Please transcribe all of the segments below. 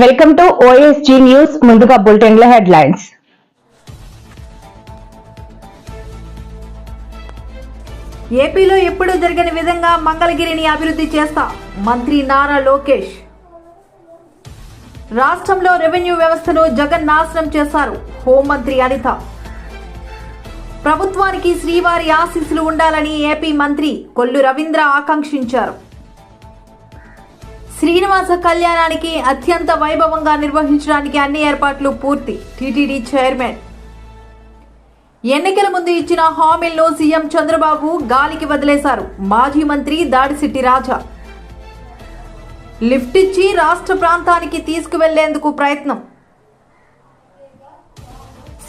Welcome to OSG news. ముందుగా bulletin లో headlines. ఏపీలో ఎప్పుడూ జరగని విధంగా మంగళగిరిని అభివృద్ధి చేస్తా మంత్రి నారా లోకేష్. రాష్ట్రంలో రెవెన్యూ వ్యవస్థను జగన్ నాశనం చేశారు హోంమంత్రి అనిత. ప్రభుత్వానికి శ్రీవారి ఆశీస్సులు ఉండాలని ఏపీ మంత్రి కొల్లు రవీంద్ర ఆకాంక్షించారు. శ్రీనివాస కళ్యాణానికి అత్యంత వైభవంగా నిర్వహించడానికి అన్ని ఏర్పాట్లు పూర్తి టీటీడీ చైర్మన్. ఎన్నికల ముందు ఇచ్చిన హామీలను సీఎం చంద్రబాబు గాలికి వదిలేశారు మాజీ మంత్రి దాడిశెట్టి రాజా. లిఫ్ట్ ఇచ్చి రాష్ట్ర ప్రాంతానికి తీసుకువెళ్లేందుకు ప్రయత్నం.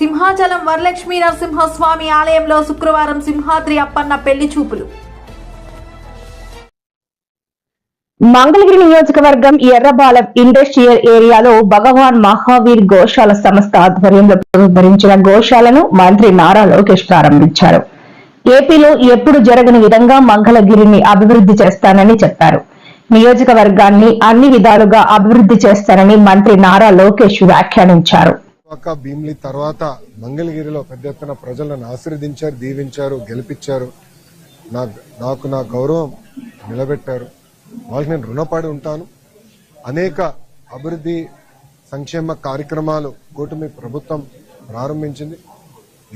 సింహాచలం వరలక్ష్మీ నరసింహస్వామి ఆలయంలో శుక్రవారం సింహాద్రి అప్పన్న పెళ్లి చూపులు. మంగళగిరి నియోజకవర్గం ఎర్రబాలెం ఇండస్ట్రియల్ ఏరియాలో భగవాన్ మహావీర్ గోశాల సంస్థ ఆధ్వర్యంలో పునరుద్ధరించిన గోశాలను మంత్రి నారా లోకేష్ ప్రారంభించారు. ఏపీలో ఎప్పుడు జరగని విధంగా మంగళగిరిని అభివృద్ధి చేస్తానని చెప్పారు. నియోజకవర్గాన్ని అన్ని విధాలుగా అభివృద్ధి చేస్తానని మంత్రి నారా లోకేష్ వ్యాఖ్యానించారు. భీమిలి తర్వాత మంగళగిరిలో పెద్ద ఎత్తున ప్రజలను ఆశీర్వదించారు, దీవించారు, గెలిపించారు. నాకు నా గౌరవం నిలబెట్టారు. వాళ్ళకి నేను రుణపడి ఉంటాను. అనేక అభివృద్ధి సంక్షేమ కార్యక్రమాలు కూటమి ప్రభుత్వం ప్రారంభించింది.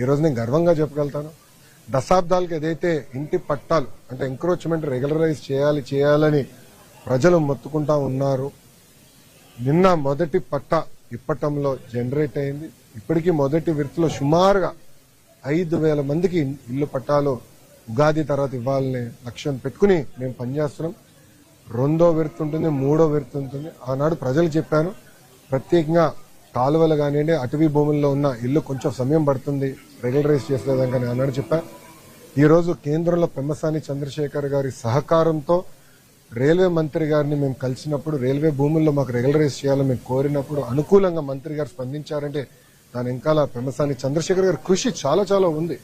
ఈరోజు నేను గర్వంగా చెప్పగలుగుతాను. దశాబ్దాలకు ఏదైతే ఇంటి పట్టాలు అంటే ఎంక్రోచ్మెంట్ రెగ్యులరైజ్ చేయాలని ప్రజలు మొత్తుకుంటా ఉన్నారు. నిన్న మొదటి పట్ట ఇప్పటంలో జనరేట్ అయింది. ఇప్పటికీ మొదటి విడతలో సుమారుగా 5,000 మందికి ఇల్లు పట్టాలు ఉగాది తర్వాత ఇవ్వాలనే లక్ష్యం పెట్టుకుని మేము పనిచేస్తున్నాం. 2వ విడత ఉంటుంది, 3వ విడత ఉంటుంది. ఆనాడు ప్రజలు చెప్పాను, ప్రత్యేకంగా కాలువలు కానివ్వండి, అటవీ భూముల్లో ఉన్న ఇల్లు కొంచెం సమయం పడుతుంది రెగ్యులరైజ్ చేసేదాకా అని ఆనాడు చెప్పాను. ఈరోజు కేంద్రంలో పెమ్మసాని చంద్రశేఖర్ గారి సహకారంతో రైల్వే మంత్రి గారిని మేము కలిసినప్పుడు రైల్వే భూముల్లో మాకు రెగ్యులరైజ్ చేయాలని మేము కోరినప్పుడు అనుకూలంగా మంత్రి గారు స్పందించారంటే దాని వెనకాల పెమ్మసాని చంద్రశేఖర్ గారి కృషి చాలా చాలా ఉంది.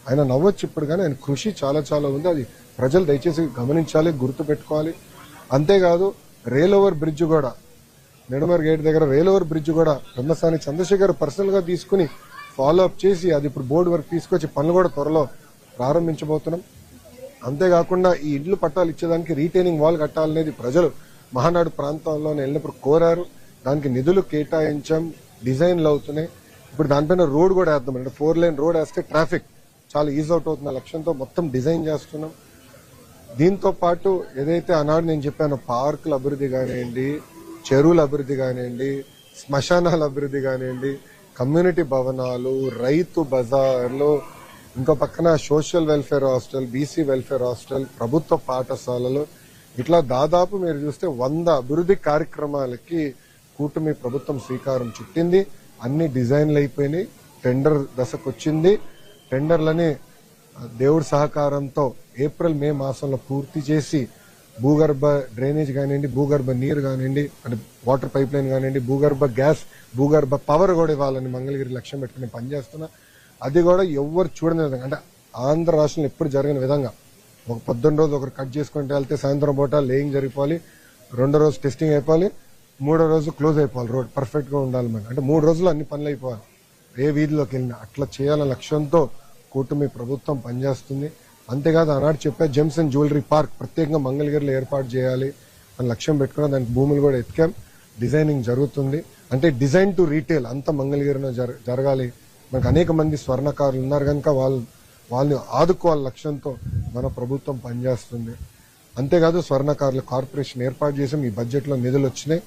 ఆయన నవ్వచ్చు ఇప్పుడు కానీ ఆయన కృషి చాలా చాలా ఉంది. అది ప్రజలు దయచేసి గమనించాలి, గుర్తు పెట్టుకోవాలి. అంతేకాదు రైల్ ఓవర్ బ్రిడ్జ్ కూడా నెడమర్ గేట్ దగ్గర రైల్ ఓవర్ బ్రిడ్జ్ కూడా పెమ్మసాని చంద్రశేఖర్ పర్సనల్ గా తీసుకుని ఫాలో అప్ చేసి అది ఇప్పుడు బోర్డు వరకు తీసుకొచ్చి పనులు కూడా త్వరలో ప్రారంభించబోతున్నాం. అంతేకాకుండా ఈ ఇళ్లు పట్టాలు ఇచ్చేదానికి రీటైనింగ్ వాల్ కట్టాలనేది ప్రజలు మహానాడు ప్రాంతంలో వెళ్ళినప్పుడు కోరారు. దానికి నిధులు కేటాయించాం, డిజైన్లు అవుతున్నాయి. ఇప్పుడు దానిపైన రోడ్ కూడా వేద్దాం. అంటే 4 లేన్ రోడ్ వేస్తే ట్రాఫిక్ చాలా ఈజ్ అవుట్ అవుతున్న లక్ష్యంతో మొత్తం డిజైన్ చేస్తున్నాం. దీంతో పాటు ఏదైతే ఆనాడు నేను చెప్పానో పార్కుల అభివృద్ధి కానివ్వండి, చెరువుల అభివృద్ధి కానివ్వండి, శ్మశానాల అభివృద్ధి కానివ్వండి, కమ్యూనిటీ భవనాలు, రైతు బజార్లు, ఇంకో పక్కన social welfare hostel, BC welfare hostel, ప్రభుత్వ పాఠశాలలు, ఇట్లా దాదాపు మీరు చూస్తే 100 అభివృద్ధి కార్యక్రమాలకి కూటమి ప్రభుత్వం శ్రీకారం చుట్టింది. అన్ని డిజైన్లు అయిపోయినాయి, టెండర్ దశకు వచ్చింది. టెండర్లని దేవుడి సహకారంతో ఏప్రిల్ మే మాసంలో పూర్తి చేసి భూగర్భ డ్రైనేజ్ కానివ్వండి, భూగర్భ నీరు కానివ్వండి, అంటే వాటర్ పైప్ లైన్ కానివ్వండి, భూగర్భ గ్యాస్, భూగర్భ పవర్ కూడా ఇవ్వాలని మంగళగిరి లక్ష్యం పెట్టుకుని పనిచేస్తున్నా. అది కూడా ఎవరు చూడని విధంగా, అంటే ఆంధ్ర రాష్ట్రంలో ఎప్పుడు జరిగిన విధంగా ఒక పొద్దున్న రోజు ఒకరు కట్ చేసుకుంటే వెళ్తే సాయంత్రం పూట లేయింగ్ జరిగిపోవాలి, 2వ రోజు టెస్టింగ్ అయిపోవాలి, 3వ రోజు క్లోజ్ అయిపోవాలి. రోడ్ పర్ఫెక్ట్ గా ఉండాలి. మనకి అంటే 3 రోజులు అన్ని పనులు అయిపోవాలి. ఏ వీధిలోకి వెళ్ళినా అట్లా చేయాలనే లక్ష్యంతో కూటమి ప్రభుత్వం పనిచేస్తుంది. అంతేకాదు ఆనాడు చెప్పే జెమ్స్ అండ్ జ్యువెలరీ పార్క్ ప్రత్యేకంగా మంగళగిరిలో ఏర్పాటు చేయాలి అని లక్ష్యం పెట్టుకున్న దానికి భూములు కూడా ఎత్తికాం. డిజైనింగ్ జరుగుతుంది. అంటే డిజైన్ టు రీటైల్ అంతా మంగళగిరిలో జరగాలి. మనకు అనేక మంది స్వర్ణకారులు ఉన్నారు కనుక వాళ్ళని ఆదుకోవాలి లక్ష్యంతో మన ప్రభుత్వం పనిచేస్తుంది. అంతేకాదు స్వర్ణకారుల కార్పొరేషన్ ఏర్పాటు చేసాం. ఈ బడ్జెట్ లో నిధులు వచ్చినాయి.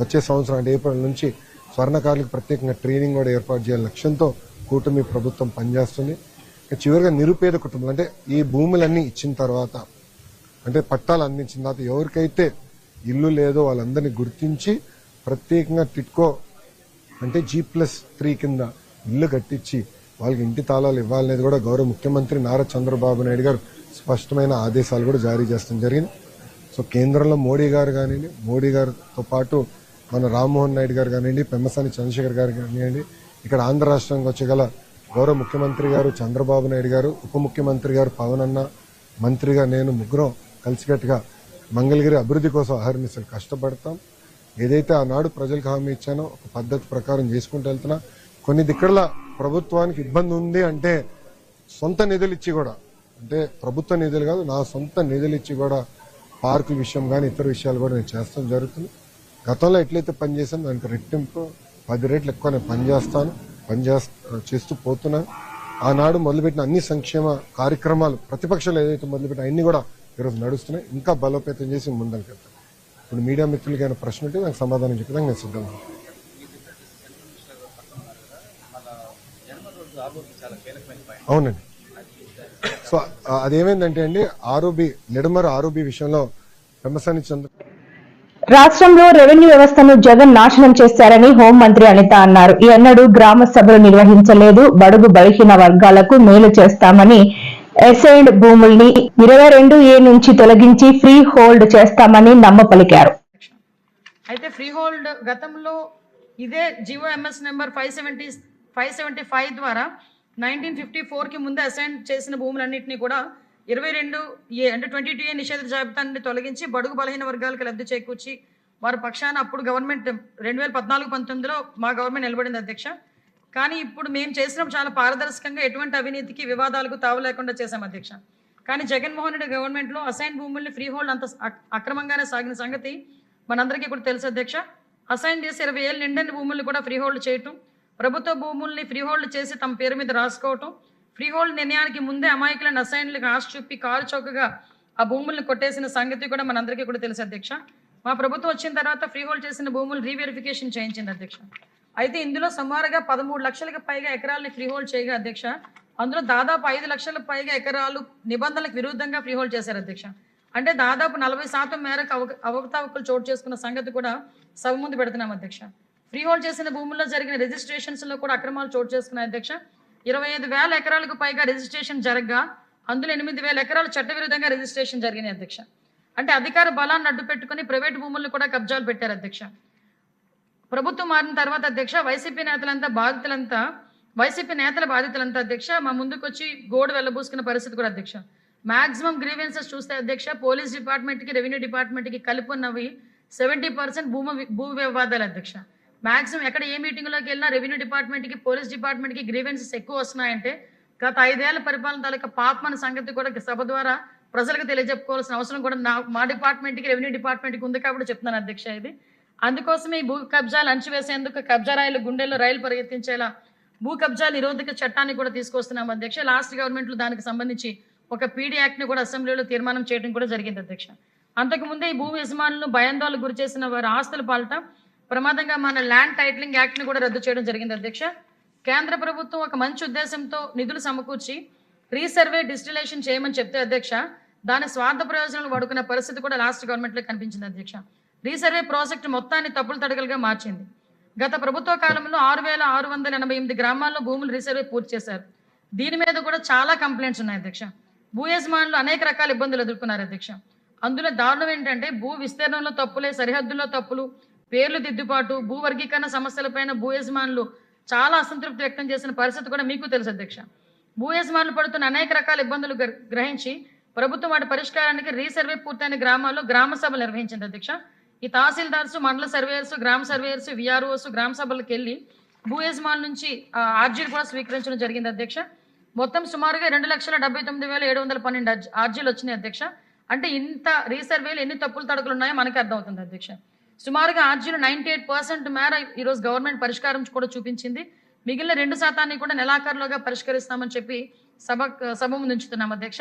వచ్చే సంవత్సరం అంటే ఏప్రిల్ నుంచి స్వర్ణకారులకు ప్రత్యేకంగా ట్రైనింగ్ కూడా ఏర్పాటు చేయాలి లక్ష్యంతో కూటమి ప్రభుత్వం పనిచేస్తుంది. చివరిగా నిరుపేద కుటుంబాలు అంటే ఈ భూములన్నీ ఇచ్చిన తర్వాత అంటే పట్టాలు అందించిన తర్వాత ఎవరికైతే ఇల్లు లేదో వాళ్ళందరినీ గుర్తించి ప్రత్యేకంగా టిట్కో అంటే G+3 కింద ఇల్లు కట్టించి వాళ్ళకి ఇంటి తాళాలు ఇవ్వాలనేది కూడా గౌరవ ముఖ్యమంత్రి నారా చంద్రబాబు నాయుడు గారు స్పష్టమైన ఆదేశాలు కూడా జారీ చేస్తాం జరిగింది. సో కేంద్రంలో మోడీ గారు కానివ్వండి, మోడీ గారితో పాటు మన రామ్మోహన్ నాయుడు గారు కానివ్వండి, పెమ్మసాని చంద్రశేఖర్ గారు కానివ్వండి, ఇక్కడ ఆంధ్ర రాష్ట్రానికి వచ్చగల గౌరవ ముఖ్యమంత్రి గారు చంద్రబాబు నాయుడు గారు, ఉప ముఖ్యమంత్రి గారు పవన్ అన్న, మంత్రిగా నేను ముగ్గురం కలిసికట్టుగా మంగళగిరి అభివృద్ధి కోసం అహర్నిశలు కష్టపడతాం. ఏదైతే ఆనాడు ప్రజలకు హామీ ఇచ్చానో ఒక పద్ధతి ప్రకారం చేసుకుంటూ వెళ్తున్నా. కొన్ని దిక్కడల ప్రభుత్వానికి ఇబ్బంది ఉంది అంటే సొంత నిధులు ఇచ్చి కూడా, అంటే ప్రభుత్వ నిధులు కాదు, నా సొంత నిధులు ఇచ్చి కూడా పార్కుల విషయం కానీ ఇతర విషయాలు కూడా నేను చేస్తాం జరుగుతుంది. గతంలో ఎట్లయితే పనిచేసాను దానికి రెట్టింపు 10 రెట్లు ఎక్కువ నేను చేస్తూ పోతున్నాను. ఆనాడు మొదలుపెట్టిన అన్ని సంక్షేమ కార్యక్రమాలు ప్రతిపక్షాలు ఏదైతే మొదలుపెట్టిన అన్ని కూడా ఈరోజు నడుస్తున్నాయి. ఇంకా బలోపేతం చేసి ముందరికెళ్తాను. ఇప్పుడు మీడియా మిత్రులకి ఏమైనా ప్రశ్న ఉంటే నాకు సమాధానం చెప్పడానికి నేను సిద్ధంగా. అవునండి. సో అదేమైందంటే అండి, నిడమర ఆరోబి విషయంలో పెమ్మసాని రాష్ట్రంలో రెవెన్యూ వ్యవస్థను జగన్ నాశనం చేశారని హోంమంత్రి అనిత అన్నారు. ఎన్నడూ గ్రామ సభలు నిర్వహించలేదు. బడుగు బలహీన వర్గాలకు మేలు చేస్తామని అసైన్డ్ భూముల్ని 22A నుంచి తొలగించి ఫ్రీ హోల్డ్ చేస్తామని నమ్మపలికారు. అయితే ఫ్రీ హోల్డ్ గతంలో ఇదే జిఓఎంఎస్ నెంబర్ 575 ద్వారా 1954కి ముందే అసైన్ చేసిన భూములన్నింటినీ కూడా 22A అంటే 22A నిషేధ జాబితాన్ని తొలగించి బడుగు బలహీన వర్గాలకు లబ్ధి చేకూర్చి వారి పక్షాన అప్పుడు గవర్నమెంట్ 2014-19లో మా గవర్నమెంట్ నిలబడింది అధ్యక్ష. కానీ ఇప్పుడు మేము చేసినప్పుడు చాలా పారదర్శకంగా ఎటువంటి అవినీతికి వివాదాలకు తావు లేకుండా చేశాం అధ్యక్ష. కానీ జగన్మోహన్ రెడ్డి గవర్నమెంట్లో అసైన్ భూముల్ని ఫ్రీ హోల్డ్ అంత అక్రమంగానే సాగిన సంగతి మనందరికీ కూడా తెలుసు అధ్యక్ష. అసైన్ చేసి 20 ఏళ్ళు నిండని భూముల్ని కూడా ఫ్రీ హోల్డ్ చేయటం, ప్రభుత్వ భూముల్ని ఫ్రీ హోల్డ్ చేసి తమ పేరు మీద రాసుకోవటం, ఫ్రీ హోల్డ్ నిర్ణయానికి ముందే అమాయకులను అసైన్లకు ఆశ చూపి కారు చౌకగా ఆ భూముల్ని కొట్టేసిన సంగతి కూడా మనందరికీ కూడా తెలుసు అధ్యక్ష. మా ప్రభుత్వం వచ్చిన తర్వాత ఫ్రీ హోల్డ్ చేసిన భూములు రీవెరిఫికేషన్ చేయించింది అధ్యక్ష. అయితే ఇందులో సుమారుగా 13 లక్షలకు పైగా ఎకరాలని ఫ్రీ హోల్డ్ చేయగా అధ్యక్ష, అందులో దాదాపు 5 లక్షలకు పైగా ఎకరాలు నిబంధనలకు విరుద్ధంగా ఫ్రీ హోల్డ్ చేశారు అధ్యక్ష. అంటే దాదాపు 40% మేరకు అవకతవకలు చోటు చేసుకున్న సంగతి కూడా సభ ముందు పెడుతున్నాం అధ్యక్ష. ఫ్రీ హోల్డ్ చేసిన భూముల్లో జరిగిన రిజిస్ట్రేషన్స్లో కూడా అక్రమాలు చోటు చేసుకున్నాయి అధ్యక్ష. 25,000 ఎకరాలకు పైగా రిజిస్ట్రేషన్ జరగగా అందులో 8,000 ఎకరాలు చట్టవిరుద్ధంగా రిజిస్ట్రేషన్ జరిగినాయి అధ్యక్ష. అంటే అధికార బలాన్ని అడ్డు పెట్టుకుని ప్రైవేట్ భూములను కూడా కబ్జాలు పెట్టారు అధ్యక్ష. ప్రభుత్వం మారిన తర్వాత అధ్యక్ష వైసీపీ నేతల బాధితులంతా అధ్యక్ష మా ముందుకు వచ్చి గోడు వెళ్ళబూసుకున్న పరిస్థితి కూడా అధ్యక్ష. మాక్సిమం గ్రీవెన్సెస్ చూస్తే అధ్యక్ష పోలీస్ డిపార్ట్మెంట్కి రెవెన్యూ డిపార్ట్మెంట్కి కలిపి ఉన్నవి 70% భూ వివాదాలు అధ్యక్ష. మాక్సిమం ఎక్కడ ఏ మీటింగ్లోకి వెళ్ళినా రెవెన్యూ డిపార్ట్మెంట్కి పోలీస్ డిపార్ట్మెంట్కి గ్రీవెన్సెస్ ఎక్కువ వస్తున్నాయంటే గత 5 ఏళ్ల పరిపాలన తాలూకా పాపమన్న సంగతి కూడా సభ ద్వారా ప్రజలకు తెలియజెప్పుకోవాల్సిన అవసరం కూడా మా డిపార్ట్మెంట్కి రెవెన్యూ డిపార్ట్మెంట్కి ఉంది కాబట్టి చెప్తున్నాను అధ్యక్ష. ఇది అందుకోసమే ఈ భూ కబ్జాలు అణచివేసేందుకు కబ్జా రాయిలు గుండెల్లో రైలు పరిగెత్తించేలా భూ కబ్జా నిరోధక చట్టాన్ని కూడా తీసుకొస్తున్నాం అధ్యక్ష. లాస్ట్ గవర్నమెంట్లో దానికి సంబంధించి ఒక పీడీ యాక్ట్ని కూడా అసెంబ్లీలో తీర్మానం చేయడం కూడా జరిగింది అధ్యక్ష. అంతకుముందే ఈ భూ యజమానులను భయాందోళనకు గురి చేసిన వారి ఆస్తుల పాలట ప్రమాదంగా మన ల్యాండ్ టైటిలింగ్ యాక్ట్ని కూడా రద్దు చేయడం జరిగింది అధ్యక్ష. కేంద్ర ప్రభుత్వం ఒక మంచి ఉద్దేశంతో నిధులు సమకూర్చి రీసర్వే డిజిటలైజేషన్ చేయమని చెప్తే అధ్యక్ష దాని స్వార్థ ప్రయోజనాలు వాడుకునే పరిస్థితి కూడా లాస్ట్ గవర్నమెంట్లో కనిపించింది అధ్యక్ష. రీసర్వే ప్రాజెక్టు మొత్తాన్ని తప్పులు తడకలుగా మార్చింది. గత ప్రభుత్వ కాలంలో 6,688 గ్రామాల్లో భూములు రీసర్వే పూర్తి చేశారు. దీని మీద కూడా చాలా కంప్లైంట్స్ ఉన్నాయి అధ్యక్ష. భూ యజమానులు అనేక రకాల ఇబ్బందులు ఎదుర్కొన్నారు అధ్యక్ష. అందులో దారుణం ఏంటంటే భూ విస్తీర్ణంలో తప్పులే, సరిహద్దుల్లో తప్పులు, పేర్లు దిద్దుబాటు, భూ వర్గీకరణ సమస్యలపైన భూ యజమానులు చాలా అసంతృప్తి వ్యక్తం చేసిన పరిస్థితి కూడా మీకు తెలుసు అధ్యక్ష. భూ యజమానులు పడుతున్న అనేక రకాల ఇబ్బందులు గ్రహించి ప్రభుత్వం వాటి పరిష్కారానికి రీసర్వే పూర్తయిన గ్రామాల్లో గ్రామ సభలు నిర్వహించింది అధ్యక్ష. ఈ తహసీల్దార్స్, మండల సర్వేయర్స్, గ్రామ సర్వేయర్స్, విఆర్ఓస్ గ్రామ సభలకు వెళ్ళి భూ యజమానుల నుంచి ఆర్జీలు కూడా స్వీకరించడం జరిగింది అధ్యక్ష. మొత్తం సుమారుగా 2,79,712 ఆర్జీలు వచ్చినాయి అధ్యక్ష. అంటే ఇంత రీసర్వేలు ఎన్ని తప్పులు తడకలు ఉన్నాయో మనకి అర్థమవుతుంది అధ్యక్ష. సుమారుగా ఆర్జీలు 98% మేర ఈరోజు గవర్నమెంట్ పరిష్కారం కూడా చూపించింది. మిగిలిన 2% కూడా నెలాఖరులోగా పరిష్కరిస్తామని చెప్పి సభ ముందు ఉంచుతున్నాం అధ్యక్ష.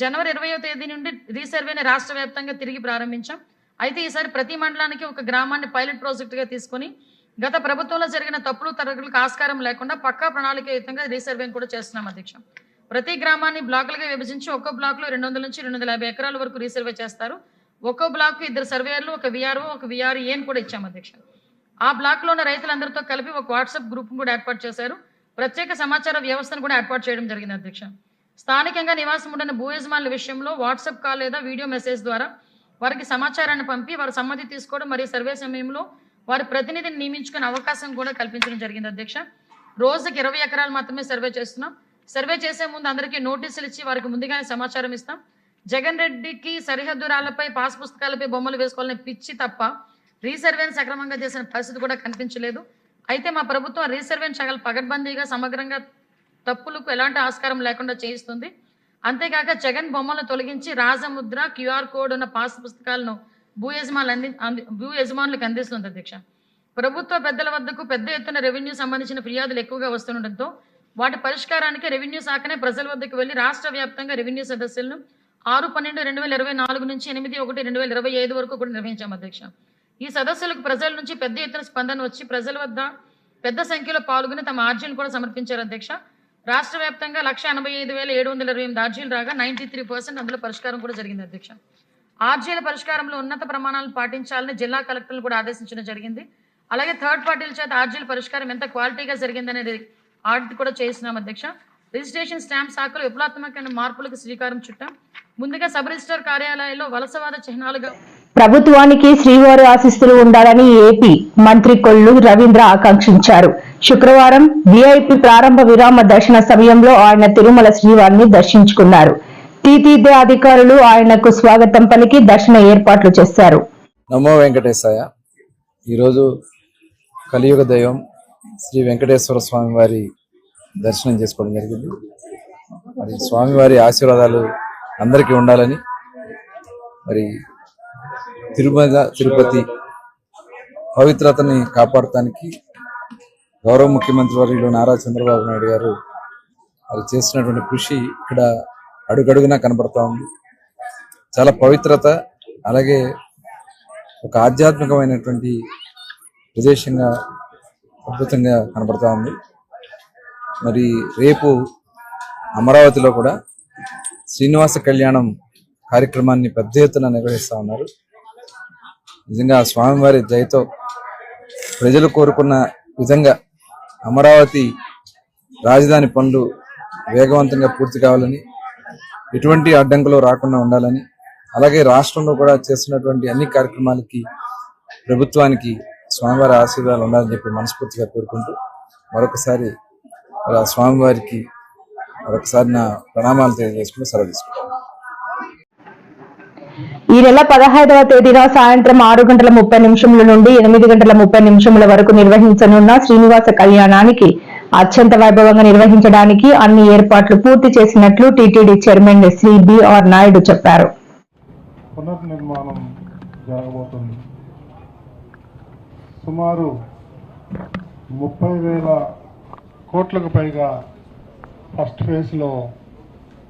జనవరి 20వ తేదీ నుండి రీసర్వేని రాష్ట్ర వ్యాప్తంగా తిరిగి ప్రారంభించాం. అయితే ఈసారి ప్రతి మండలానికి ఒక గ్రామాన్ని పైలట్ ప్రాజెక్టుగా తీసుకొని గత ప్రభుత్వంలో జరిగిన తప్పులు తరగతులకు ఆస్కారం లేకుండా పక్కా ప్రణాళికయుతంగా రీసర్వేని కూడా చేస్తున్నాం అధ్యక్ష. ప్రతి గ్రామాన్ని బ్లాకులుగా విభజించి ఒక్కో బ్లాక్లో 200 నుంచి 250 ఎకరాల వరకు రీసర్వే చేస్తారు. ఒక్కో బ్లాక్కు 2 సర్వేయర్లు, ఒక విఆర్ఓ, ఒక విఆర్ఏని కూడా ఇచ్చాం అధ్యక్ష. ఆ బ్లాక్లో ఉన్న రైతులందరితో కలిపి ఒక వాట్సాప్ గ్రూప్ కూడా ఏర్పాటు చేశారు. ప్రత్యేక సమాచార వ్యవస్థను కూడా ఏర్పాటు చేయడం జరిగింది అధ్యక్ష. స్థానికంగా నివాసం ఉండిన భూ యజమానుల విషయంలో వాట్సాప్ కాల్ లేదా వీడియో మెసేజ్ ద్వారా వారికి సమాచారాన్ని పంపి వారి సమ్మతి తీసుకోవడం మరియు సర్వే సమయంలో వారి ప్రతినిధిని నియమించుకునే అవకాశం కూడా కల్పించడం జరిగింది అధ్యక్ష. రోజుకి 20 ఎకరాలు మాత్రమే సర్వే చేస్తున్నాం. సర్వే చేసే ముందు అందరికీ నోటీసులు ఇచ్చి వారికి ముందుగానే సమాచారం ఇస్తాం. జగన్ రెడ్డికి సరిహద్దు రాళ్లపై పాస్ పుస్తకాలపై బొమ్మలు వేసుకోవాలని పిచ్చి తప్ప రీసర్వేని సక్రమంగా చేసిన పరిస్థితి కూడా కనిపించలేదు. అయితే మా ప్రభుత్వం రీసర్వేని చాలా పకడ్బందీగా సమగ్రంగా తప్పులకు ఎలాంటి ఆస్కారం లేకుండా చేయిస్తుంది. అంతేకాక జగన్ బొమ్మలను తొలగించి రాజముద్ర క్యూఆర్ కోడ్ ఉన్న పాస్ పుస్తకాలను భూ యజమానులకు అందిస్తుంది అధ్యక్ష. ప్రభుత్వ పెద్దల వద్దకు పెద్ద ఎత్తున రెవెన్యూ సంబంధించిన ఫిర్యాదులు ఎక్కువగా వస్తుండటంతో వాటి పరిష్కారానికి రెవెన్యూ శాఖనే ప్రజల వద్దకు వెళ్లి రాష్ట్ర వ్యాప్తంగా రెవెన్యూ సదస్సులను 6/12/2024 నుంచి 8/1/2025 వరకు కూడా నిర్వహించాం అధ్యక్ష. ఈ సదస్సులకు ప్రజల నుంచి పెద్ద ఎత్తున స్పందన వచ్చి ప్రజల వద్ద పెద్ద సంఖ్యలో పాల్గొని తమ అర్జీలు కూడా సమర్పించారు అధ్యక్ష. రాష్ట్ర వ్యాప్తంగా 185,728 అర్జీలు రాగా 93% అందులో పరిష్కారం కూడా జరిగింది అధ్యక్ష. ఆర్జీల పరిష్కారంలో ఉన్నత ప్రమాణాలను పాటించాలని జిల్లా కలెక్టర్లు కూడా ఆదేశించడం జరిగింది. అలాగే థర్డ్ పార్టీల చేత ఆర్జీల పరిష్కారం ఎంత క్వాలిటీగా జరిగిందనేది ఆడిట్ కూడా చేస్తున్నాం అధ్యక్ష. రిజిస్ట్రేషన్ స్టాంప్ శాఖలో విప్లవాత్మకమైన మార్పులకు శ్రీకారం చుట్టాం. ముందుగా సబ్ రిజిస్టర్ కార్యాలయాల్లో వలసవాద చిహ్నాలుగా ప్రభుత్వానికి శ్రీవారి ఆశీస్సులు ఉండాలని ఏపీ మంత్రి కొల్లు రవీంద్ర ఆకాంక్షించారు. శుక్రవారం విఐపి ప్రారంభ విరామ దర్శన సమయంలో ఆయన తిరుమల శ్రీవారిని దర్శించుకున్నారు. టీటీడీ అధికారులు ఆయనకు స్వాగతం పలికి దర్శన ఏర్పాట్లు చేశారు. నమో వెంకటేశాయ. ఈరోజు కలియుగ దైవం శ్రీ వెంకటేశ్వర స్వామి వారి దర్శనం చేసుకోవడం జరిగింది. మరి స్వామివారి ఆశీర్వాదాలు అందరికీ ఉండాలని, మరి తిరుమల తిరుపతి పవిత్రతని కాపాడటానికి గౌరవ ముఖ్యమంత్రి వర్యులు నారా చంద్రబాబు నాయుడు గారు అది చేస్తున్నటువంటి కృషి ఇక్కడ అడుగడుగునా కనబడతా ఉంది. చాలా పవిత్రత, అలాగే ఒక ఆధ్యాత్మికమైనటువంటి ప్రదేశంగా అద్భుతంగా కనబడతా ఉంది. మరి రేపు అమరావతిలో కూడా శ్రీనివాస కళ్యాణం కార్యక్రమాన్ని పెద్ద ఎత్తున నిర్వహిస్తూ ఉన్నారు. నిజంగా స్వామివారి దయతో ప్రజలు కోరుకున్న విధంగా అమరావతి రాజధాని పనులు వేగవంతంగా పూర్తి కావాలని, ఎటువంటి అడ్డంకులు రాకుండా ఉండాలని, అలాగే రాష్ట్రంలో కూడా చేస్తున్నటువంటి అన్ని కార్యక్రమాలకి ప్రభుత్వానికి స్వామివారి ఆశీర్వాదాలు ఉండాలని చెప్పి మనస్ఫూర్తిగా కోరుకుంటూ మరొకసారి స్వామివారికి మరొకసారి నా ప్రణామాలు తెలియజేసుకుని సెలవు తీసుకుంటాను. ఈ నెల 15వ తేదీన సాయంత్రం 6:30 నుండి 8:30 వరకు నిర్వహించనున్న శ్రీనివాస కళ్యాణానికి అత్యంత వైభవంగా నిర్వహించడానికి అన్ని ఏర్పాట్లు పూర్తి చేసినట్లు TTD chairman Shri BR Naidu చెప్పారు. పునర్నిర్మాణం జరగబోతుంది. సుమారు 30,000 కోట్లకు పైగా ఫస్ట్ ఫేజ్లో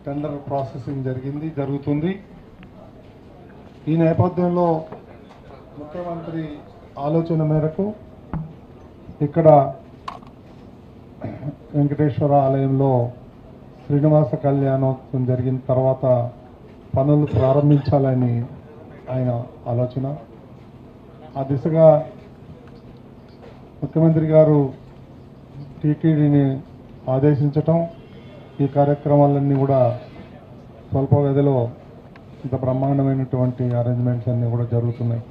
టెండర్ ప్రాసెసింగ్ జరుగుతుంది. ఈ నేపథ్యంలో ముఖ్యమంత్రి ఆలోచన మేరకు ఇక్కడ వెంకటేశ్వర ఆలయంలో శ్రీనివాస కళ్యాణోత్సవం జరిగిన తర్వాత పనులు ప్రారంభించాలని ఆయన ఆలోచన. ఆ దిశగా ముఖ్యమంత్రి గారు టీటీడీని ఆదేశించటం, ఈ కార్యక్రమాలన్నీ కూడా స్వల్ప వ్యవధిలో ఇంత బ్రహ్మాండమైనటువంటి అరేంజ్మెంట్స్ అన్నీ కూడా జరుగుతున్నాయి.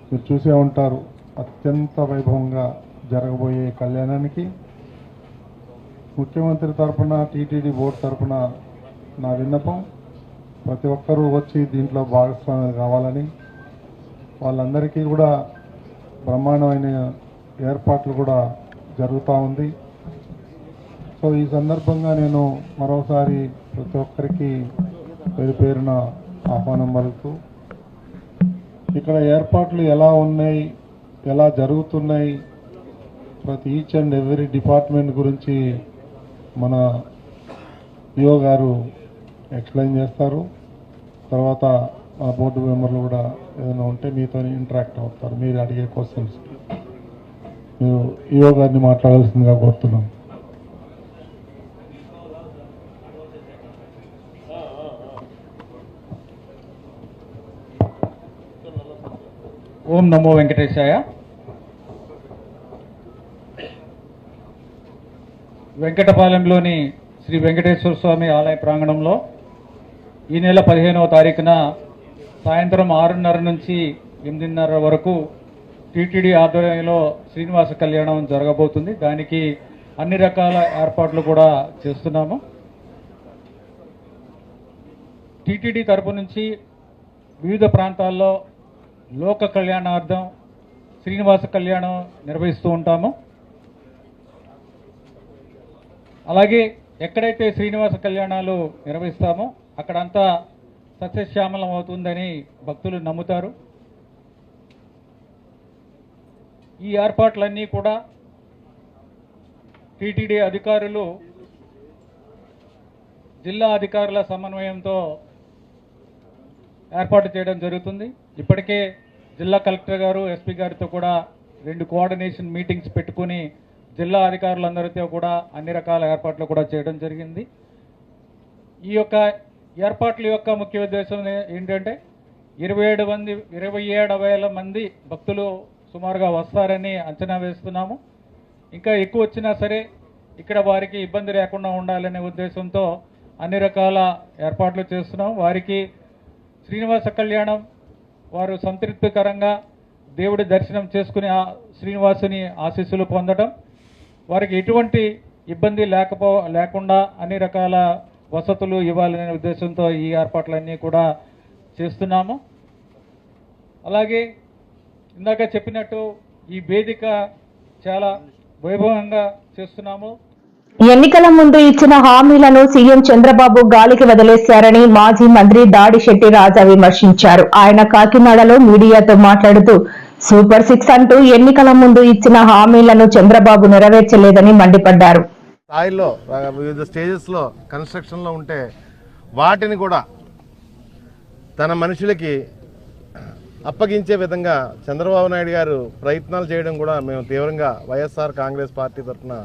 మీరు చూసే ఉంటారు. అత్యంత వైభవంగా జరగబోయే కళ్యాణానికి ముఖ్యమంత్రి తరఫున, టీటీడీ బోర్డు తరఫున నా విన్నపం, ప్రతి ఒక్కరూ వచ్చి దీంట్లో భాగస్వామ్యం కావాలని, వాళ్ళందరికీ కూడా బ్రహ్మాండమైన ఏర్పాట్లు కూడా జరుగుతూ ఉంది. సో ఈ సందర్భంగా నేను మరోసారి ప్రతి ఒక్కరికి పేరు పేరున ఆహ్వానం పలుకుతూ, ఇక్కడ ఏర్పాట్లు ఎలా ఉన్నాయి, ఎలా జరుగుతున్నాయి, ప్రతి ఈచ్ అండ్ ఎవ్రీ డిపార్ట్మెంట్ గురించి మన ఈఓ గారు ఎక్స్ప్లెయిన్ చేస్తారు. తర్వాత మన బోర్డు మెంబర్లు కూడా ఏదైనా ఉంటే మీతో ఇంటరాక్ట్ అవుతారు. మీరు అడిగే క్వశ్చన్స్ మీరు ఈఓ గారిని మాట్లాడాల్సిందిగా కోరుతున్నాం. ఓం నమో వెంకటేశాయ. వెంకటపాలెంలోని శ్రీ వెంకటేశ్వర స్వామి ఆలయ ప్రాంగణంలో ఈ నెల 15వ తారీఖున సాయంత్రం 6:30 నుంచి 8:30 వరకు టీటీడీ ఆధ్వర్యంలో శ్రీనివాస కళ్యాణం జరగబోతుంది. దానికి అన్ని రకాల ఏర్పాట్లు కూడా చేస్తున్నాము. టీటీడీ తరపు నుంచి వివిధ ప్రాంతాల్లో లోక కళ్యాణార్థం శ్రీనివాస కళ్యాణం నిర్వహిస్తూ ఉంటాము. అలాగే ఎక్కడైతే శ్రీనివాస కళ్యాణాలు నిర్వహిస్తామో అక్కడంతా సస్యశ్యామలం అవుతుందని భక్తులు నమ్ముతారు. ఈ ఏర్పాట్లన్నీ కూడా టీటీడీ అధికారులు జిల్లా అధికారుల సమన్వయంతో ఏర్పాటు చేయడం జరుగుతుంది. ఇప్పటికే జిల్లా కలెక్టర్ గారు, ఎస్పీ గారితో కూడా 2 కోఆర్డినేషన్ మీటింగ్స్ పెట్టుకుని జిల్లా అధికారులందరితో కూడా అన్ని రకాల ఏర్పాట్లు కూడా చేయడం జరిగింది. ఈ యొక్క ఏర్పాట్ల యొక్క ముఖ్య ఉద్దేశం ఏంటంటే 27,000 మంది భక్తులు సుమారుగా వస్తారని అంచనా వేస్తున్నాము. ఇంకా ఎక్కువ వచ్చినా సరే ఇక్కడ వారికి ఇబ్బంది లేకుండా ఉండాలనే ఉద్దేశంతో అన్ని రకాల ఏర్పాట్లు చేస్తున్నాం. వారికి శ్రీనివాస కళ్యాణం వారు సంతృప్తికరంగా దేవుడి దర్శనం చేసుకుని ఆ శ్రీనివాసుని ఆశీస్సులు పొందడం, వారికి ఎటువంటి ఇబ్బంది లేకుండా అన్ని రకాల వసతులు ఇవ్వాలనే ఉద్దేశంతో ఈ ఏర్పాట్లన్నీ కూడా చేస్తున్నాము. అలాగే ఇందాక చెప్పినట్టు ఈ వేదిక చాలా వైభవంగా చేస్తున్నాము. ఎన్నికల ముందు ఇచ్చిన హామీలను సీఎం చంద్రబాబు గాలికి వదిలేశారని మాజీ మంత్రి దాడిశెట్టి రాజా విమర్శించారు. ఆయన కాకినాడలో మీడియాతో మాట్లాడుతూ సూపర్ 6 అంటూ ఎన్నికల ముందు ఇచ్చిన హామీలను చంద్రబాబు నెరవేర్చలేదని మండిపడ్డారు. స్థాయిలో వివిధ స్టేజెస్లో కన్స్ట్రక్షన్లో ఉంటే వాటిని కూడా తన మనుషులకి అప్పగించే విధంగా చంద్రబాబు నాయుడు గారు ప్రయత్నాలు చేయడం కూడా మేము తీవ్రంగా వైఎస్ఆర్ కాంగ్రెస్ పార్టీ తరఫున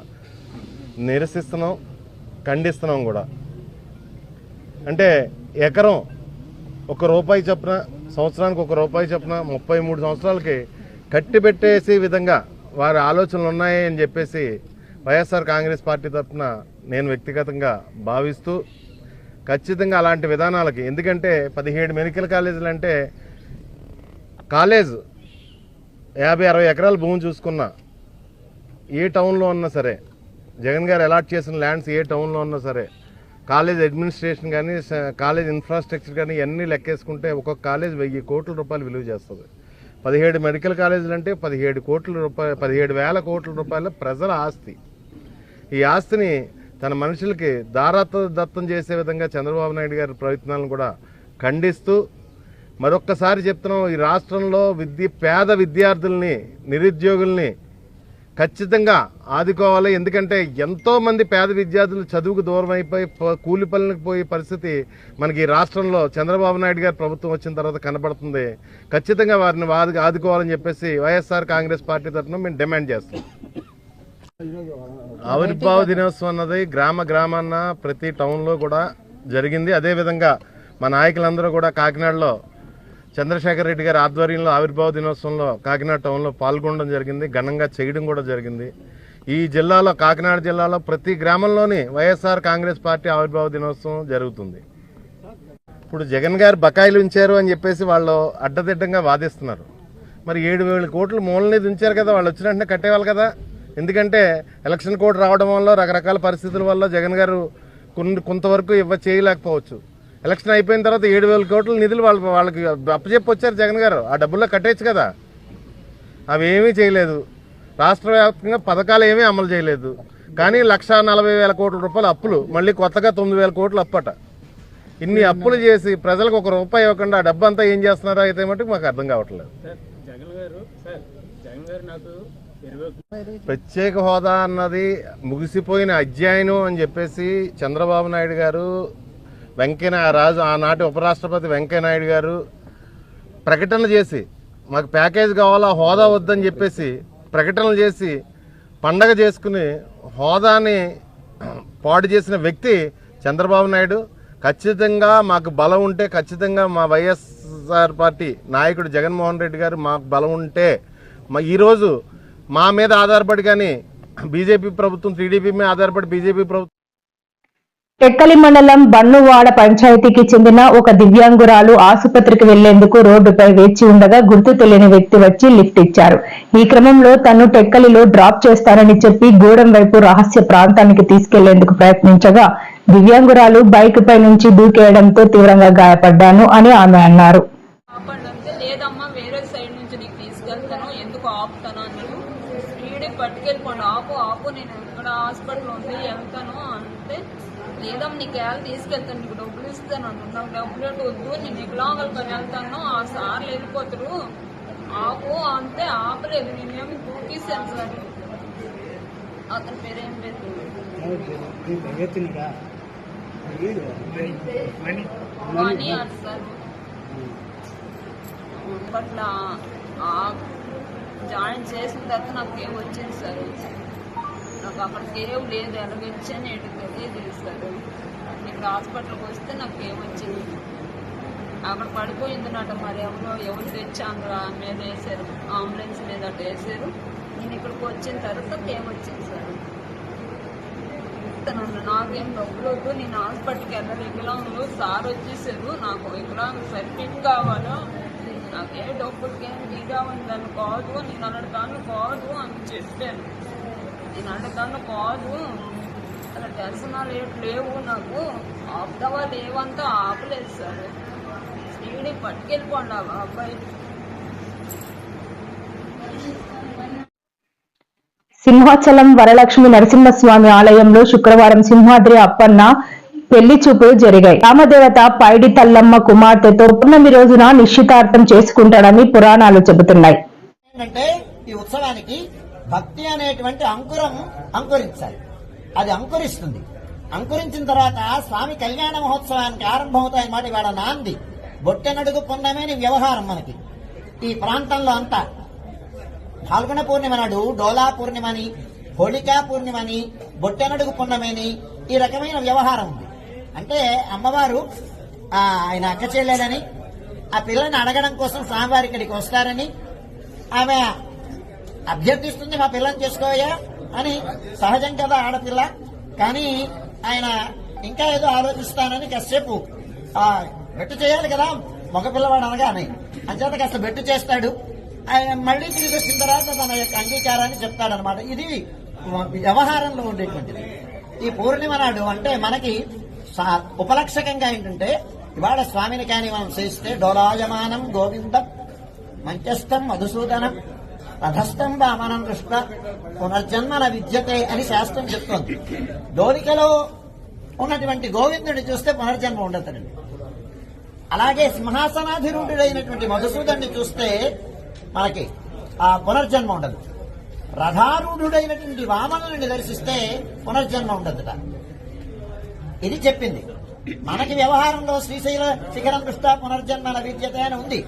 నిరసిస్తున్నాం, ఖండిస్తున్నాం కూడా. అంటే ఎకరం ₹1 చొప్పున, సంవత్సరానికి ₹1 చొప్పున 33 సంవత్సరాలకి కట్టి పెట్టేసే విధంగా వారి ఆలోచనలు ఉన్నాయి అని చెప్పేసి వైఎస్ఆర్ కాంగ్రెస్ పార్టీ తరఫున నేను వ్యక్తిగతంగా భావిస్తూ ఖచ్చితంగా అలాంటి విధానాలకి, ఎందుకంటే 17 మెడికల్ కాలేజీలు అంటే కాలేజ్ 50-60 ఎకరాల భూమి చూసుకున్నా ఏ టౌన్లో ఉన్నా సరే, జగన్ గారు అలాట్ చేసిన ల్యాండ్స్ ఏ టౌన్లో ఉన్నా సరే, కాలేజ్ అడ్మినిస్ట్రేషన్ కానీ కాలేజ్ ఇన్ఫ్రాస్ట్రక్చర్ కానీ అన్నీ లెక్కేసుకుంటే ఒక్కొక్క కాలేజ్ 1000 కోట్ల రూపాయలు విలువ చేస్తుంది. 17 మెడికల్ కాలేజీలు అంటే 17,000 కోట్ల రూపాయల ప్రజల ఆస్తి. ఈ ఆస్తిని తన మనుషులకి దత్తం చేసే విధంగా చంద్రబాబు నాయుడు గారి ప్రయత్నాలను కూడా ఖండిస్తూ మరొక్కసారి చెప్తున్నాం, ఈ రాష్ట్రంలో పేద విద్యార్థుల్ని, నిరుద్యోగుల్ని ఖచ్చితంగా ఆదుకోవాలి. ఎందుకంటే ఎంతోమంది పేద విద్యార్థులు చదువుకు దూరం అయిపోయి కూలి పనులకు పోయే పరిస్థితి మనకి ఈ రాష్ట్రంలో చంద్రబాబు నాయుడు గారి ప్రభుత్వం వచ్చిన తర్వాత కనబడుతుంది. ఖచ్చితంగా వారిని ఆదుకోవాలని చెప్పేసి వైఎస్ఆర్ కాంగ్రెస్ పార్టీ తరఫున మేము డిమాండ్ చేస్తాం. ఆవిర్భావ దినోత్సవం అన్నది గ్రామాన్న ప్రతి టౌన్లో కూడా జరిగింది. అదేవిధంగా మా నాయకులందరూ కూడా కాకినాడలో చంద్రశేఖర్ రెడ్డి గారి ఆధ్వర్యంలో ఆవిర్భావ దినోత్సవంలో కాకినాడ టౌన్లో పాల్గొనడం జరిగింది, ఘనంగా చేయడం కూడా జరిగింది. ఈ జిల్లాలో, కాకినాడ జిల్లాలో ప్రతి గ్రామంలోని వైఎస్ఆర్ కాంగ్రెస్ పార్టీ ఆవిర్భావ దినోత్సవం జరుగుతుంది. ఇప్పుడు జగన్ గారు బకాయిలు ఉంచారు అని చెప్పేసి వాళ్ళు అడ్డదిడ్డంగా వాదిస్తున్నారు. మరి 7,000 కోట్లు మూలనేది ఉంచారు కదా, వాళ్ళు వచ్చిన వెంటనే కట్టేవాళ్ళు కదా. ఎందుకంటే ఎలక్షన్ కోడ్ రావడం వల్ల, రకరకాల పరిస్థితుల వల్ల జగన్ గారు కొంతవరకు చేయలేకపోవచ్చు. ఎలక్షన్ అయిపోయిన తర్వాత 7,000 కోట్ల నిధులు వాళ్ళకి అప్పచెప్పి వచ్చారు జగన్ గారు. ఆ డబ్బుల్లో కట్టేయచ్చు కదా, అవి ఏమీ చేయలేదు. రాష్ట్ర వ్యాప్తంగా పథకాలు ఏమీ అమలు చేయలేదు. కానీ 1,40,000 కోట్ల రూపాయలు అప్పులు, మళ్ళీ కొత్తగా 9,000 కోట్లు అప్పట. ఇన్ని అప్పులు చేసి ప్రజలకు ₹1 ఇవ్వకుండా ఆ డబ్బు అంతా ఏం చేస్తున్నారో అయితే మటుకు మాకు అర్థం కావట్లేదు. ప్రత్యేక హోదా అన్నది ముగిసిపోయిన అధ్యాయం అని చెప్పేసి చంద్రబాబు నాయుడు గారు, వెంకయ్యరాజు, ఆనాటి ఉపరాష్ట్రపతి వెంకయ్యనాయుడు గారు ప్రకటనలు చేసి మాకు ప్యాకేజ్ కావాలా, హోదా వద్దని చెప్పేసి ప్రకటనలు చేసి పండగ చేసుకుని హోదాని పాడు చేసిన వ్యక్తి చంద్రబాబు నాయుడు. ఖచ్చితంగా మాకు బలం ఉంటే, ఖచ్చితంగా మా వైఎస్ఆర్ పార్టీ నాయకుడు జగన్మోహన్ రెడ్డి గారు మాకు బలం ఉంటే ఈరోజు మా మీద ఆధారపడి, కానీ బీజేపీ ప్రభుత్వం, టీడీపీ మీద ఆధారపడి బీజేపీ ప్రభుత్వం. టెక్కలి మండలం బన్నువాడ పంచాయతీకి చెందిన ఒక దివ్యాంగురాలు ఆసుపత్రికి వెళ్లేందుకు రోడ్డుపై వేచి ఉండగా గుర్తు తెలియని వ్యక్తి వచ్చి లిఫ్ట్ ఇచ్చారు. ఈ క్రమంలో తను టెక్కలిలో డ్రాప్ చేస్తానని చెప్పి గూడెం వైపు రహస్య ప్రాంతానికి తీసుకెళ్లేందుకు ప్రయత్నించగా దివ్యాంగురాలు బైక్ పై నుంచి దూకేయడంతో తీవ్రంగా గాయపడ్డాను అని ఆమె అన్నారు. లేదమ్మా, వేరే సైడ్ నుంచి నీకు తీసుకెళ్తాను, ఎందుకు ఆపు నీకు ఎలా తీసుకెళ్తాను, నీకు డబ్బులు ఇస్తాను, నాకు డబ్బులు వద్దు, నేను వికలాంగులతో వెళ్తాను, ఆ సార్లు వెళ్ళిపోతారు, ఆపు అంతే. ఆపలేదు, నేనేమి దూకేశాను సార్. అతని పేరేం లేదు, మనీ అది సార్. అప్పట్లో జాయిన్ చేసిన తర్వాత నాకేం వచ్చింది సార్, నాకు అక్కడికి ఏం లేదు, ఎలాగొచ్చాను ఏంటి తెలియదు సార్. ఇక్కడ హాస్పిటల్కి వస్తే నాకు ఏమొచ్చింది, అక్కడ పడిపోయిందన్నట, మరి ఎవరు తెచ్చి అందులో మీద వేసారు, అంబులెన్స్ మీద అటు వేసారు. నేను ఇక్కడికి వచ్చిన తర్వాత ఏమొచ్చింది సార్. నాకేం డబ్బులు వద్దు, నేను హాస్పిటల్కి వెళ్ళాలి, వికలాంగులు సార్ వచ్చేసారు, నాకు వికలాంగులు సర్టిఫికెట్ కావాలా, నాకేం డబ్బులకేం కావాలి, దాన్ని కాదు, నేను అన్నదాన్ని కాదు అని చెప్పాను. నేను అన్నదాన్ని కాదు, అలా దర్శనాలు లేవు, నాకు ఆపుతావా లేవంతా ఆపలేదు సార్. స్త్రీని పట్టుకెళ్ళిపోండి ఆ అబ్బాయి. సింహాచలం వరలక్ష్మి నరసింహస్వామి ఆలయంలో శుక్రవారం సింహాద్రి అప్పన్న పెళ్లి చూపులు జరిగాయి. రామదేవత పైడి తల్లమ్మ కుమార్తెతో పున్నమి రోజున నిశ్చితార్థం చేసుకుంటాడని పురాణాలు చెబుతున్నాయి. ఏంటంటే ఈ ఉత్సవానికి భక్తి అనేటువంటి అంకురం అంకురించాలి. అది అంకురిస్తుంది. అంకురించిన తర్వాత స్వామి కళ్యాణ మహోత్సవానికి ఆరంభమవుతాయన్నమాట. ఇవాళ నాంది బొట్టెనడుగు పున్నమేని వ్యవహారం మనకి ఈ ప్రాంతంలో అంతా. ఫాల్గుణ పూర్ణిమ నాడు డోలా పూర్ణిమని, హోళికా పూర్ణిమని, బొట్టెనడుగు పున్నమేని ఈ రకమైన వ్యవహారం ఉంది. అంటే అమ్మవారు ఆయన అక్క చెల్లెలని ఆ పిల్లని అడగడం కోసం స్వామివారి ఇక్కడికి వస్తారని ఆమె అభ్యర్థిస్తుంది, మా పిల్లని చేసుకోయా అని. సహజం కదా ఆడపిల్ల. కానీ ఆయన ఇంకా ఏదో ఆలోచిస్తానని కాసేపు బెట్టు చేయాలి కదా మగపిల్లవాడు అనగానే, అంచేత కాస్త బెట్టు చేస్తాడు. ఆయన మళ్లీ తిరిగి వచ్చిన తర్వాత తన యొక్క అంగీకారాన్ని చెప్తాడనమాట. ఇది వ్యవహారంలో ఉండేటువంటిది. ఈ పూర్ణిమ నాడు అంటే మనకి ఉపలక్షకంగా ఏంటంటే, ఇవాళ స్వామిని కానీ మనం చేస్తే డోలాయమానం గోవిందం మంచస్థం మధుసూదనం రథస్థం వామనం కృష్ణ పునర్జన్మన విద్యతే అని శాస్త్రం చెప్తోంది. డోలికలో ఉన్నటువంటి గోవిందుడిని చూస్తే పునర్జన్మ ఉండతాడండి. అలాగే సింహాసనాధిరూఢుడైనటువంటి మధుసూదన్ని చూస్తే మనకి ఆ పునర్జన్మ ఉండదు. రథారూఢుడైనటువంటి వామనుని దర్శిస్తే పునర్జన్మ ఉండదుట. ఇది చెప్పింది. మనకి వ్యవహారంలో శ్రీశైల శిఖరం దృష్టా పునర్జన్మన విద్యతే అని ఉంది.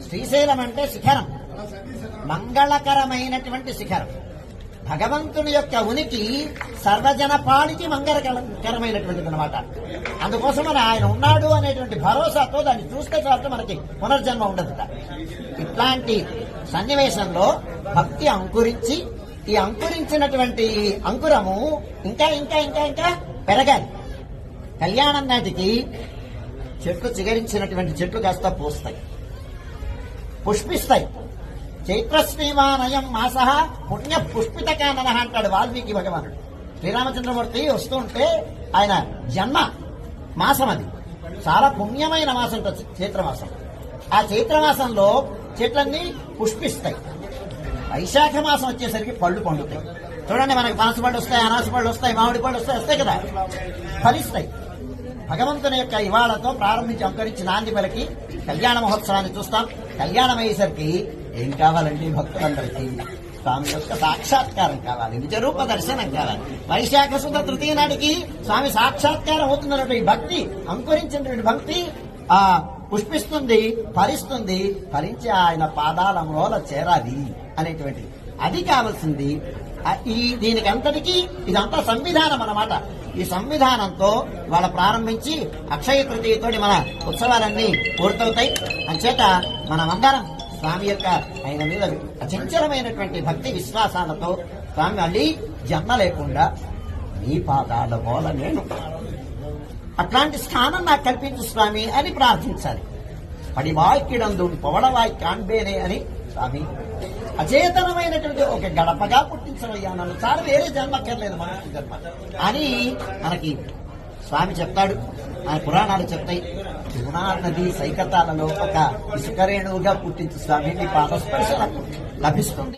శ్రీశైలం అంటే శిఖరం, మంగళకరమైనటువంటి శిఖరం. భగవంతుని యొక్క ఉనికి సర్వజనపాడికి మంగళకరమైనటువంటిది అనమాట. అందుకోసం ఆయన ఉన్నాడు అనేటువంటి భరోసాతో దాన్ని చూస్తే చాలు మనకి పునర్జన్మ ఉండదుట. ఇట్లాంటి సన్నివేశంలో భక్తి అంకురించి, ఈ అంకురించినటువంటి అంకురము ఇంకా ఇంకా ఇంకా ఇంకా పెరగాలి. కళ్యాణం నాటికి చెట్లు చిగరించినటువంటి చెట్లు కాస్త పూస్తాయి, పుష్పిస్తాయి. చైత్రశ్రీమానయం మాస పుణ్య పుష్పిత కానన అంటాడు వాల్మీకి భగవానుడు. శ్రీరామచంద్రమూర్తి వస్తూ ఉంటే ఆయన జన్మ మాసం అది చాలా పుణ్యమైన మాసం చైత్రమాసం. ఆ చైత్రమాసంలో చెట్లన్నీ పుష్పిస్తాయి. వైశాఖ మాసం వచ్చేసరికి పళ్ళు పండుతాయి. చూడండి, మనకి పనస పళ్ళు వస్తాయి, అనాస పళ్ళు వస్తాయి, మామిడి పళ్ళు వస్తాయి కదా, ఫలిస్తాయి. భగవంతుని యొక్క ఇవాళతో ప్రారంభించి అంకరించి నాంది పలికి కళ్యాణ మహోత్సవాన్ని చూస్తాం. కళ్యాణం అయ్యేసరికి ఏం కావాలండి భక్తులందరికీ? స్వామి యొక్క సాక్షాత్కారం కావాలి, నిజరూప దర్శనం కావాలి. వైశాఖ శుద్ధ తృతీయ నాటికి స్వామి సాక్షాత్కారం అవుతున్నటువంటి భక్తి, అంకురించినటువంటి భక్తి పుష్పిస్తుంది, ఫలిస్తుంది. ఫలించి ఆయన పాదాల మూల చేరాలి అనేటువంటిది అది కావాల్సింది. దీనికి అంతటికీ ఇదంతా సంవిధానం అన్నమాట. ఈ సంవిధానంతో వాళ్ళ ప్రారంభించి అక్షయ తృతీయతోటి మన ఉత్సవాలన్నీ పూర్తవుతాయి. అంచేత మనమందరం స్వామి యొక్క ఆయన మీద అచంచలమైనటువంటి భక్తి విశ్వాసాలతో స్వామి మళ్ళీ జన్మ లేకుండా నీ పాదాల మూల నేను, అట్లాంటి స్థానం నాకు కల్పించు స్వామి అని ప్రార్థించాలి. పడివాయికిడందు పొవడవాయి కాన్బేనే అని స్వామి అచేతనమైనటువంటి ఒక గడపగా పుట్టించవయ్యా నన్ను, చాలా వేరే జన్మక్కర్లేదు మనుషుల జన్మ అని మనకి స్వామి చెప్తాడు. ఆయన పురాణాలు చెప్తాయి. యమునా నది సైకతాలలో ఒక ఇసుకరేణువుగా పుట్టించు స్వామి, నీ పాదస్పర్శ లభిస్తుంది.